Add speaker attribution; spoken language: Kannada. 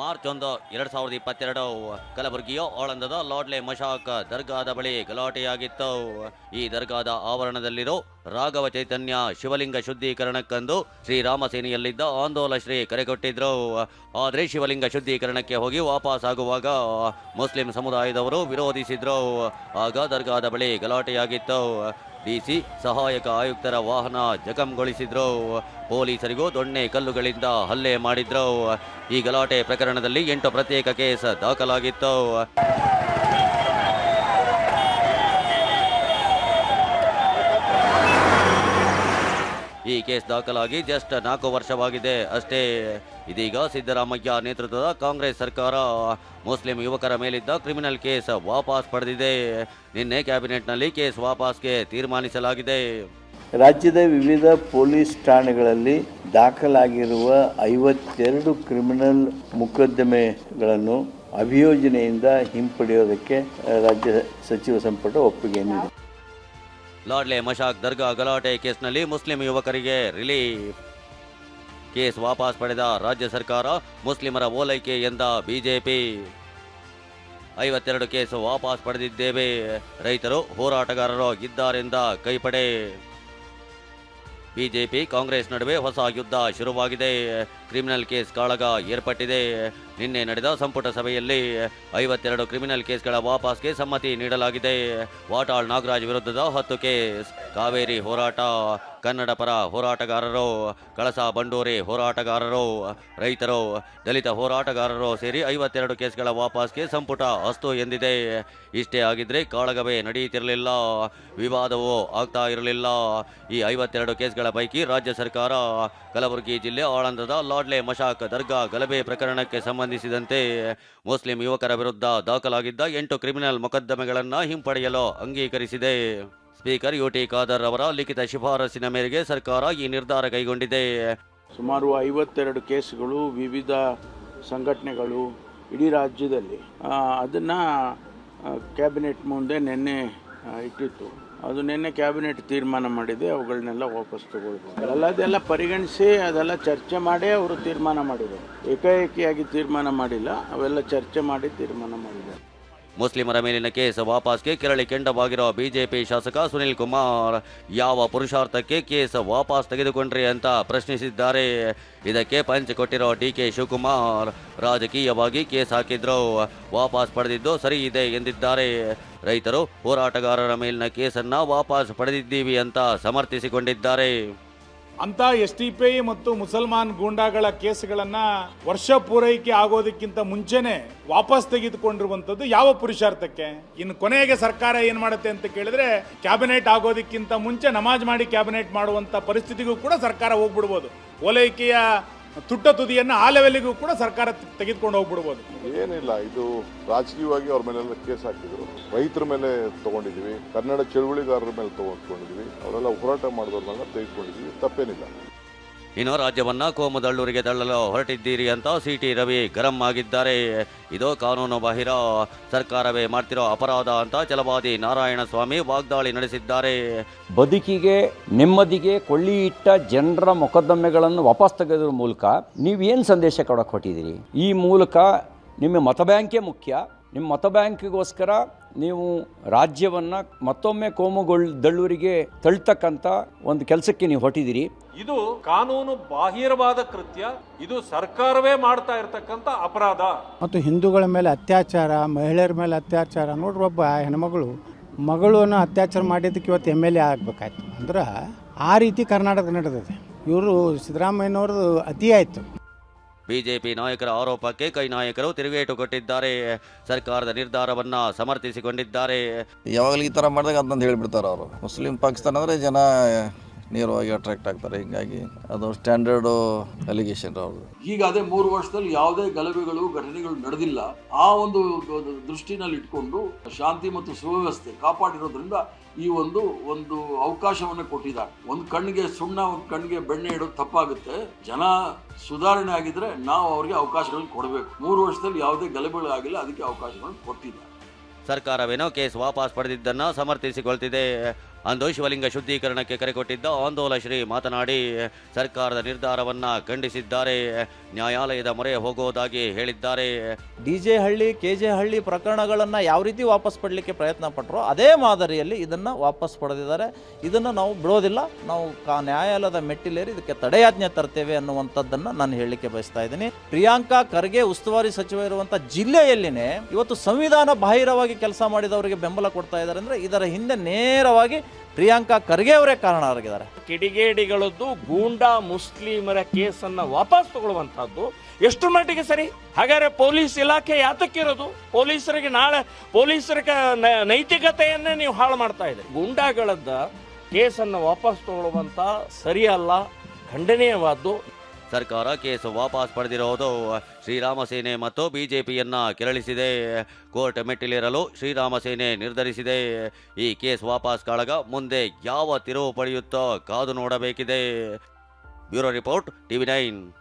Speaker 1: ಮಾರ್ಚ್ 1, 2022 ಕಲಬುರಗಿಯ ಆಳಂದದ ಲಾಡ್ಲೆ ಮಶಾಕ್ ದರ್ಗಾದ ಬಳಿ ಗಲಾಟೆಯಾಗಿತ್ತು. ಈ ದರ್ಗಾದ ಆವರಣದಲ್ಲಿರೋ ರಾಘವ ಚೈತನ್ಯ ಶಿವಲಿಂಗ ಶುದ್ಧೀಕರಣಕ್ಕೆಂದು ಶ್ರೀರಾಮಸೇನೆಯಲ್ಲಿದ್ದ ಆಂದೋಲಶ್ರೀ ಕರೆಕೊಟ್ಟಿದ್ರು. ಆದರೆ ಶಿವಲಿಂಗ ಶುದ್ಧೀಕರಣಕ್ಕೆ ಹೋಗಿ ವಾಪಸ್ ಆಗುವಾಗ ಮುಸ್ಲಿಂ ಸಮುದಾಯದವರು ವಿರೋಧಿಸಿದ್ರು. ಆಗ ದರ್ಗಾದ ಬಳಿ ಗಲಾಟೆಯಾಗಿತ್ತು. ಡಿಸಿ ಸಹಾಯಕ ಆಯುಕ್ತರ ವಾಹನ ಜಖಂಗೊಳಿಸಿದ್ರು. ಪೊಲೀಸರಿಗೂ ದೊಣ್ಣೆ ಕಲ್ಲುಗಳಿಂದ ಹಲ್ಲೆ ಮಾಡಿದ್ರು. ಈ ಗಲಾಟೆ ಪ್ರಕರಣದಲ್ಲಿ 8 ಪ್ರತ್ಯೇಕ ಕೇಸ್ ದಾಖಲಾಗಿತ್ತು. ಈ ಕೇಸ್ ದಾಖಲಾಗಿ ಜಸ್ಟ್ 4 ವರ್ಷವಾಗಿದೆ ಅಷ್ಟೇ. ಇದೀಗ ಸಿದ್ದರಾಮಯ್ಯ ನೇತೃತ್ವದ ಕಾಂಗ್ರೆಸ್ ಸರ್ಕಾರ ಮುಸ್ಲಿಂ ಯುವಕರ ಮೇಲಿದ್ದ ಕ್ರಿಮಿನಲ್ ಕೇಸ್ ವಾಪಸ್ ಪಡೆದಿದೆ. ನಿನ್ನೆ ಕ್ಯಾಬಿನೆಟ್ನಲ್ಲಿ ಕೇಸ್ ವಾಪಸ್ಗೆ ತೀರ್ಮಾನಿಸಲಾಗಿದೆ.
Speaker 2: ರಾಜ್ಯದ ವಿವಿಧ ಪೊಲೀಸ್ ಠಾಣೆಗಳಲ್ಲಿ ದಾಖಲಾಗಿರುವ 52 ಕ್ರಿಮಿನಲ್ ಮೊಕದ್ದಮೆಗಳನ್ನು ಅಭಿಯೋಜನೆಯಿಂದ ಹಿಂಪಡೆಯೋದಕ್ಕೆ ರಾಜ್ಯ ಸಚಿವ ಸಂಪುಟ ಒಪ್ಪಿಗೆ ನೀಡಿದೆ.
Speaker 1: ಲಾಡ್ಲೆ ಮಶಾಕ್ ದರ್ಗಾ ಗಲಾಟೆ ಕೇಸ್ನಲ್ಲಿ ಮುಸ್ಲಿಂ ಯುವಕರಿಗೆ ರಿಲೀಫ್. ಕೇಸ್ ವಾಪಸ್ ಪಡೆದ ರಾಜ್ಯ ಸರ್ಕಾರ ಮುಸ್ಲಿಮರ ಓಲೈಕೆ ಎಂದ ಬಿಜೆಪಿ. 52 ಕೇಸ್ ವಾಪಸ್ ಪಡೆದಿದ್ದೇವೆ, ರೈತರು ಹೋರಾಟಗಾರರು ಇದ್ದಾರೆಂದ ಕೈಪಡೆ. ಬಿಜೆಪಿ ಕಾಂಗ್ರೆಸ್ ನಡುವೆ ಹೊಸ ಯುದ್ಧ ಶುರುವಾಗಿದೆ. ಕ್ರಿಮಿನಲ್ ಕೇಸ್ ಕಾಳಗ ಏರ್ಪಟ್ಟಿದೆ. ನಿನ್ನೆ ನಡೆದ ಸಂಪುಟ ಸಭೆಯಲ್ಲಿ 52 ಕ್ರಿಮಿನಲ್ ಕೇಸ್ಗಳ ವಾಪಸ್ಗೆ ಸಮ್ಮತಿ ನೀಡಲಾಗಿದೆ. ವಾಟಾಳ್ ನಾಗರಾಜ್ ವಿರುದ್ಧದ 10 ಕೇಸ್, ಕಾವೇರಿ ಹೋರಾಟ, ಕನ್ನಡ ಪರ ಹೋರಾಟಗಾರರು, ಕಳಸಾ ಬಂಡೂರಿ ಹೋರಾಟಗಾರರು, ರೈತರು, ದಲಿತ ಹೋರಾಟಗಾರರು ಸೇರಿ 52 ಕೇಸ್ಗಳ ವಾಪಸ್ಗೆ ಸಂಪುಟ ಅಸ್ತು ಎಂದಿದೆ. ಇಷ್ಟೇ ಆಗಿದ್ರೆ ಕಾಳಗವೇ ನಡೆಯುತ್ತಿರಲಿಲ್ಲ, ವಿವಾದವೂ ಆಗ್ತಾ ಇರಲಿಲ್ಲ. ಈ 52 ಕೇಸ್ಗಳ ಪೈಕಿ ರಾಜ್ಯ ಸರ್ಕಾರ ಕಲಬುರಗಿ ಜಿಲ್ಲೆ ಆಳಂದದ ಲಾಡ್ಲೆ ಮಶಾಕ್ ದರ್ಗಾ ಗಲಭೆ ಪ್ರಕರಣಕ್ಕೆ ಸಂಬಂಧಿಸಿದಂತೆ ಮುಸ್ಲಿಂ ಯುವಕರ ವಿರುದ್ಧ ದಾಖಲಾಗಿದ್ದ 8 ಕ್ರಿಮಿನಲ್ ಮೊಕದ್ದಮೆಗಳನ್ನು ಹಿಂಪಡೆಯಲು ಅಂಗೀಕರಿಸಿದೆ. ಸ್ಪೀಕರ್ ಯುಟಿ ಖಾದರ್ ಅವರ ಲಿಖಿತ ಶಿಫಾರಸಿನ ಮೇರೆಗೆ ಸರ್ಕಾರ ಈ ನಿರ್ಧಾರ ಕೈಗೊಂಡಿದೆ.
Speaker 3: ಸುಮಾರು 52 ಕೇಸ್ಗಳು ವಿವಿಧ ಸಂಘಟನೆಗಳು ಇಡೀ ರಾಜ್ಯದಲ್ಲಿ ಅದನ್ನು ಕ್ಯಾಬಿನೆಟ್ ಮುಂದೆ ನಿನ್ನೆ ಇಟ್ಟಿತ್ತು. ಅದು ನಿನ್ನೆ ಕ್ಯಾಬಿನೆಟ್ ತೀರ್ಮಾನ ಮಾಡಿದೆ, ಅವುಗಳನ್ನೆಲ್ಲ ವಾಪಸ್ ತಗೊಳ್ಬೋದು. ಅದೆಲ್ಲ ಪರಿಗಣಿಸಿ ಅದೆಲ್ಲ ಚರ್ಚೆ ಮಾಡಿ ಅವರು ತೀರ್ಮಾನ ಮಾಡಿದ್ದಾರೆ. ಏಕಾಏಕಿಯಾಗಿ ತೀರ್ಮಾನ ಮಾಡಿಲ್ಲ, ಅವೆಲ್ಲ ಚರ್ಚೆ ಮಾಡಿ ತೀರ್ಮಾನ ಮಾಡಿದ್ದಾರೆ.
Speaker 1: ಮುಸ್ಲಿಮರ ಮೇಲಿನ ಕೇಸ್ ವಾಪಸ್ಗೆ ಕೆರಳಿ ಕೆಂಡವಾಗಿರೋ ಬಿಜೆಪಿ ಶಾಸಕ ಸುನಿಲ್ ಕುಮಾರ್ ಯಾವ ಪುರುಷಾರ್ಥಕ್ಕೆ ಕೇಸ್ ವಾಪಸ್ ತೆಗೆದುಕೊಂಡ್ರಿ ಅಂತ ಪ್ರಶ್ನಿಸಿದ್ದಾರೆ. ಇದಕ್ಕೆ ಪಂಚ್ ಕೊಟ್ಟಿರೋ ಡಿಕೆ ಶಿವಕುಮಾರ್ ರಾಜಕೀಯವಾಗಿ ಕೇಸ್ ಹಾಕಿದ್ರು, ವಾಪಸ್ ಪಡೆದಿದ್ದು ಸರಿ ಇದೆ ಎಂದಿದ್ದಾರೆ. ರೈತರು ಹೋರಾಟಗಾರರ ಮೇಲಿನ ಕೇಸನ್ನ ವಾಪಸ್ ಪಡೆದಿದ್ದೀವಿ ಅಂತ ಸಮರ್ಥಿಸಿಕೊಂಡಿದ್ದಾರೆ.
Speaker 4: ಅಂತ STPI ಮತ್ತು ಮುಸಲ್ಮಾನ್ ಗೂಂಡಾಗಳ ಕೇಸ್ಗಳನ್ನು ವರ್ಷ ಪೂರೈಕೆ ಆಗೋದಕ್ಕಿಂತ ಮುಂಚೆನೆ ವಾಪಸ್ ತೆಗೆದುಕೊಂಡಿರುವಂಥದ್ದು ಯಾವ ಪುರುಷಾರ್ಥಕ್ಕೆ? ಇನ್ನು ಕೊನೆಗೆ ಸರ್ಕಾರ ಏನು ಮಾಡುತ್ತೆ ಅಂತ ಕೇಳಿದ್ರೆ, ಕ್ಯಾಬಿನೆಟ್ ಆಗೋದಕ್ಕಿಂತ ಮುಂಚೆ ನಮಾಜ್ ಮಾಡಿ ಕ್ಯಾಬಿನೆಟ್ ಮಾಡುವಂಥ ಪರಿಸ್ಥಿತಿಗೂ ಕೂಡ ಸರ್ಕಾರ ಹೋಗ್ಬಿಡ್ಬೋದು. ಓಲೈಕೆಯ ತುಟ್ಟ ತುದಿಯನ್ನು ಆ ಲೆವೆಲ್ಗೂ ಕೂಡ ಸರ್ಕಾರ ತೆಗೆದುಕೊಂಡು ಹೋಗ್ಬಿಡ್ಬೋದು.
Speaker 5: ಏನಿಲ್ಲ, ಇದು ರಾಜಕೀಯವಾಗಿ ಅವ್ರ ಮೇಲೆಲ್ಲ ಕೇಸ್ ಹಾಕಿದ್ರು. ರೈತರ ಮೇಲೆ ತಗೊಂಡಿದ್ವಿ, ಕನ್ನಡ ಚಳುವಳಿಗಾರರ ಮೇಲೆ ತಗೊಂಡಿದ್ವಿ, ಅವರೆಲ್ಲ ಹೋರಾಟ ಮಾಡಿದವ್ರನ್ನೆಲ್ಲ ತೆಗೆದುಕೊಂಡಿದ್ವಿ, ತಪ್ಪೇನಿಲ್ಲ.
Speaker 1: ಇನ್ನು ರಾಜ್ಯವನ್ನ ಕೋಮುದಳ್ಳೂರಿಗೆ ತಳ್ಳಲು ಹೊರಟಿದ್ದೀರಿ ಅಂತ CT ರವಿ ಗರಂ ಆಗಿದ್ದಾರೆ. ಇದು ಕಾನೂನು ಬಾಹಿರ, ಸರ್ಕಾರವೇ ಮಾಡ್ತಿರೋ ಅಪರಾಧ ಅಂತ ಛಲವಾದಿ ನಾರಾಯಣಸ್ವಾಮಿ ವಾಗ್ದಾಳಿ ನಡೆಸಿದ್ದಾರೆ.
Speaker 6: ಬದುಕಿಗೆ ನೆಮ್ಮದಿಗೆ ಕೊಳ್ಳಿ ಇಟ್ಟ ಜನರ ಮೊಕದ್ದಮೆಗಳನ್ನು ವಾಪಸ್ ತೆಗೆದ್ರ ಮೂಲಕ ನೀವೇನು ಸಂದೇಶ ಕೊಡಕ್ಕೆ ಹೊಟ್ಟಿದ್ದೀರಿ? ಈ ಮೂಲಕ ನಿಮ್ಮ ಮತ ಬ್ಯಾಂಕೇ ಮುಖ್ಯ. ನಿಮ್ಮ ಮತ ಬ್ಯಾಂಕಿಗೋಸ್ಕರ ನೀವು ರಾಜ್ಯವನ್ನು ಮತ್ತೊಮ್ಮೆ ದಳ್ಳೂರಿಗೆ ತಳ್ತಕ್ಕಂಥ ಒಂದು ಕೆಲಸಕ್ಕೆ ನೀವು ಹೊಟ್ಟಿದ್ದೀರಿ.
Speaker 7: ಇದು ಕಾನೂನು ಬಾಹಿರವಾದ ಕೃತ್ಯ. ಇದು ಸರ್ಕಾರವೇ ಮಾಡ್ತಾ ಇರತಕ್ಕಂಥ ಅಪರಾಧ.
Speaker 8: ಮತ್ತು ಹಿಂದೂಗಳ ಮೇಲೆ ಅತ್ಯಾಚಾರ, ಮಹಿಳೆಯರ ಮೇಲೆ ಅತ್ಯಾಚಾರ. ನೋಡ್ರಿ, ಒಬ್ಬ ಮಗಳನ್ನು ಅತ್ಯಾಚಾರ ಮಾಡಿದ್ದಕ್ಕೆ ಇವತ್ತು MLA ಆಗಬೇಕಾಯ್ತು ಅಂದ್ರೆ ಆ ರೀತಿ ಕರ್ನಾಟಕ ನಡೆದಿದೆ. ಇವರು ಸಿದ್ದರಾಮಯ್ಯನವ್ರದ್ದು ಅತಿ ಆಯಿತು.
Speaker 1: ಬಿಜೆಪಿ ನಾಯಕರ ಆರೋಪಕ್ಕೆ ಕೈ ನಾಯಕರು ತಿರುಗೇಟು ಕೊಟ್ಟಿದ್ದಾರೆ. ಸರ್ಕಾರದ ನಿರ್ಧಾರವನ್ನ ಸಮರ್ಥಿಸಿಕೊಂಡಿದ್ದಾರೆ.
Speaker 9: ಯಾವಾಗಲೂ ಈ ಥರ ಮಾಡಿದಾಗ ಅಂತಂದು ಹೇಳಿಬಿಡ್ತಾರೆ ಅವರು. ಮುಸ್ಲಿಂ ಪಾಕಿಸ್ತಾನ ಅಂದರೆ ಜನ ನೇರವಾಗಿ ಅಟ್ರಾಕ್ಟ್ ಆಗ್ತಾರೆ. ಹೀಗಾಗಿ ಅದು ಸ್ಟ್ಯಾಂಡರ್ಡ್ ಅಲಿಗೇಷನ್ ಅವ್ರದ್ದು.
Speaker 10: ಹೀಗಾದ್ರೆ 3 ವರ್ಷದಲ್ಲಿ ಯಾವುದೇ ಗಲಭೆಗಳು ಘಟನೆಗಳು ನಡೆದಿಲ್ಲ. ಆ ಒಂದು ದೃಷ್ಟಿನಲ್ಲಿ ಇಟ್ಕೊಂಡು ಶಾಂತಿ ಮತ್ತು ಸುವ್ಯವಸ್ಥೆ ಕಾಪಾಡಿರೋದ್ರಿಂದ ಈ ಒಂದು ಅವಕಾಶವನ್ನು ಕೊಟ್ಟಿದ್ದಾರೆ. ಒಂದು ಕಣ್ಣಿಗೆ ಸುಣ್ಣ, ಒಂದು ಕಣ್ಣಿಗೆ ಬೆಣ್ಣೆ ಇಡೋದು ತಪ್ಪಾಗುತ್ತೆ. ಜನ ಸುಧಾರಣೆ ಆಗಿದ್ರೆ ನಾವು ಅವ್ರಿಗೆ ಅವಕಾಶಗಳನ್ನು ಕೊಡಬೇಕು. 3 ವರ್ಷದಲ್ಲಿ ಯಾವುದೇ ಗಲಭೆಗಳು ಆಗಿಲ್ಲ, ಅದಕ್ಕೆ ಅವಕಾಶಗಳನ್ನು ಕೊಟ್ಟಿದ್ದಾರೆ.
Speaker 1: ಸರ್ಕಾರವೇನೋ ಕೇಸ್ ವಾಪಸ್ ಪಡೆದಿದ್ದನ್ನು ಸಮರ್ಥಿಸಿಕೊಳ್ತಿದೆ. ಅಂದು ಶಿವಲಿಂಗ ಶುದ್ಧೀಕರಣಕ್ಕೆ ಕರೆ ಕೊಟ್ಟಿದ್ದ ಆಂದೋಲ ಶ್ರೀ ಮಾತನಾಡಿ ಸರ್ಕಾರದ ನಿರ್ಧಾರವನ್ನ ಖಂಡಿಸಿದ್ದಾರೆ. ನ್ಯಾಯಾಲಯದ ಮೊರೆ ಹೋಗುವುದಾಗಿ ಹೇಳಿದ್ದಾರೆ.
Speaker 11: DJ ಹಳ್ಳಿ KJ ಹಳ್ಳಿ ಪ್ರಕರಣಗಳನ್ನು ಯಾವ ರೀತಿ ವಾಪಸ್ ಪಡಲಿಕ್ಕೆ ಪ್ರಯತ್ನ ಪಟ್ಟರೋ ಅದೇ ಮಾದರಿಯಲ್ಲಿ ಇದನ್ನು ವಾಪಸ್ ಪಡೆದಿದ್ದಾರೆ. ಇದನ್ನು ನಾವು ಬಿಡೋದಿಲ್ಲ. ನಾವು ನ್ಯಾಯಾಲಯದ ಮೆಟ್ಟಿಲೇರಿ ಇದಕ್ಕೆ ತಡೆಯಾಜ್ಞೆ ತರ್ತೇವೆ ಅನ್ನುವಂಥದ್ದನ್ನು ನಾನು ಹೇಳಲಿಕ್ಕೆ ಬಯಸ್ತಾ ಇದ್ದೀನಿ. ಪ್ರಿಯಾಂಕಾ ಖರ್ಗೆ ಉಸ್ತುವಾರಿ ಸಚಿವ ಇರುವಂಥ ಜಿಲ್ಲೆಯಲ್ಲಿನೇ ಇವತ್ತು ಸಂವಿಧಾನ ಬಾಹಿರವಾಗಿ ಕೆಲಸ ಮಾಡಿದವರಿಗೆ ಬೆಂಬಲ ಕೊಡ್ತಾ ಇದ್ದಾರೆ ಅಂದರೆ ಇದರ ಹಿಂದೆ ನೇರವಾಗಿ ಪ್ರಿಯಾಂಕಾ ಖರ್ಗೆ ಅವರೇ ಕಾರಣರಾಗಿದ್ದಾರೆ.
Speaker 12: ಕಿಡಿಗೇಡಿಗಳದ್ದು ಗೂಂಡಾ ಮುಸ್ಲಿಮರ ಕೇಸನ್ನು ವಾಪಸ್ ತಗೊಳ್ಳುವಂಥದ್ದು ಎಷ್ಟು ಮಟ್ಟಿಗೆ ಸರಿ? ಹಾಗಾದ್ರೆ ಪೊಲೀಸ್ ಇಲಾಖೆ ಯಾತಕ್ಕಿರೋದು? ಪೊಲೀಸರ ನೈತಿಕತೆಯನ್ನೇ ನೀವು ಹಾಳು ಮಾಡ್ತಾ ಇದ್ದೀರಿ. ಗೂಂಡಾಗಳದ್ದ ಕೇಸನ್ನು ವಾಪಸ್ ತಗೊಳ್ಳುವಂಥ ಸರಿಯಲ್ಲ, ಖಂಡನೀಯವಾದ್ದು.
Speaker 1: ಸರ್ಕಾರ ಕೇಸ್ ವಾಪಸ್ ಪಡೆದಿರುವುದು ಶ್ರೀರಾಮ ಸೇನೆ ಮತ್ತು ಬಿಜೆಪಿಯನ್ನ ಕೆರಳಿಸಿದೆ. ಕೋರ್ಟ್ ಮೆಟ್ಟಿಲೇರಲು ಶ್ರೀರಾಮ ಸೇನೆ ನಿರ್ಧರಿಸಿದೆ. ಈ ಕೇಸ್ ವಾಪಸ್ ಕಾಳಗ ಮುಂದೆ ಯಾವ ತಿರುವು ಪಡೆಯುತ್ತೋ ಕಾದು ನೋಡಬೇಕಿದೆ. Bureau report TV9.